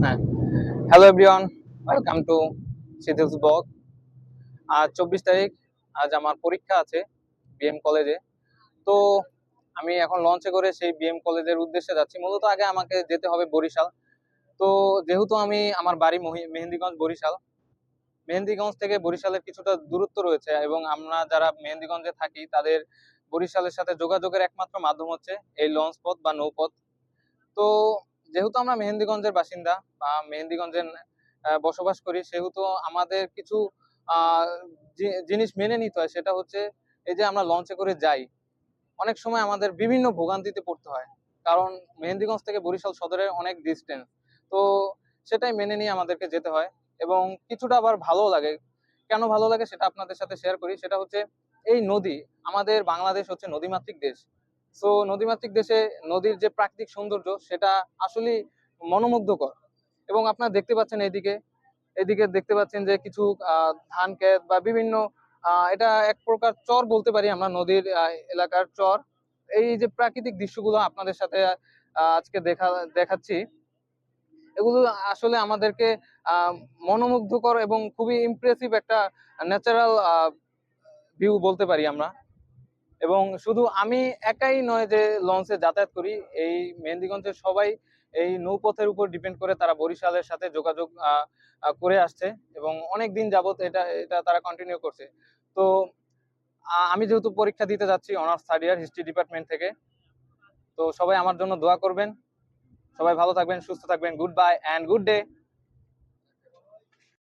হ্যাঁ, hello everyone, welcome to সিথিলস blog. আজ 24 তারিখ, আজ আমার পরীক্ষা আছে বিএম কলেজে। তো আমি এখন লঞ্চে করে সেই বিএম কলেজের উদ্দেশ্যে যাচ্ছি। মূলত আগে আমাকে যেতে হবে বরিশাল। তো যেহেতু আমার বাড়ি মেহেন্দিগঞ্জ বরিশাল, মেহেন্দিগঞ্জ থেকে বরিশালের কিছুটা দূরত্ব রয়েছে এবং আমরা যারা মেহেন্দিগঞ্জে থাকি তাদের বরিশালের সাথে যোগাযোগের একমাত্র মাধ্যম হচ্ছে এই লঞ্চ পথ বা নৌপথ। তো যেহেতু আমরা মেহেন্দিগঞ্জের বাসিন্দা বা মেহেন্দিগঞ্জে বসবাস করি, সেহেতু আমাদের কিছু আহ, জিনিস মেনে নিতে হয়। সেটা হচ্ছে এই যে আমরা লঞ্চে করে যাই, অনেক সময় আমাদের বিভিন্ন ভোগান্তিতে পড়তে হয়, কারণ মেহেন্দিগঞ্জ থেকে বরিশাল সদরের অনেক ডিস্টেন্স। তো সেটাই মেনে নিয়ে আমাদেরকে যেতে হয় এবং কিছুটা আবার ভালো লাগে। কেন ভালো লাগে সেটা আপনাদের সাথে শেয়ার করি। সেটা হচ্ছে এই নদী, আমাদের বাংলাদেশ হচ্ছে নদীমাতৃক দেশ। সো নদীমাতৃক দেশে নদীর যে প্রাকৃতিক সৌন্দর্য সেটা আসলে মনোমুগ্ধকর। এবং আপনারা দেখতে পাচ্ছেন এদিকে এদিকে দেখতে পাচ্ছেন যে কিছু ধান ক্ষেত বা বিভিন্ন এটা এক প্রকার চর বলতে পারি আমরা, নদীর এলাকার চর। এই যে প্রাকৃতিক দৃশ্যগুলো আপনাদের সাথে আজকে দেখাচ্ছি, এগুলো আসলে আমাদেরকে আহ মনোমুগ্ধকর এবং খুবই ইমপ্রেসিভ একটা ন্যাচারাল ভিউ বলতে পারি আমরা। এবং শুধু আমি একাই নয় যে লঞ্চে যাতায়াত করি, এই মেহেন্দিগঞ্জের সবাই এই নৌপথের উপর ডিপেন্ড করে, তারা বরিশালের সাথে যোগাযোগ করে আসছে এবং অনেক দিন যাবত এটা এটা তারা কন্টিনিউ করছে। তো আমি যেহেতু পরীক্ষা দিতে যাচ্ছি honours third year history department থেকে, তো সবাই আমার জন্য দোয়া করবেন। সবাই ভালো থাকবেন, সুস্থ থাকবেন। Good bye and good day.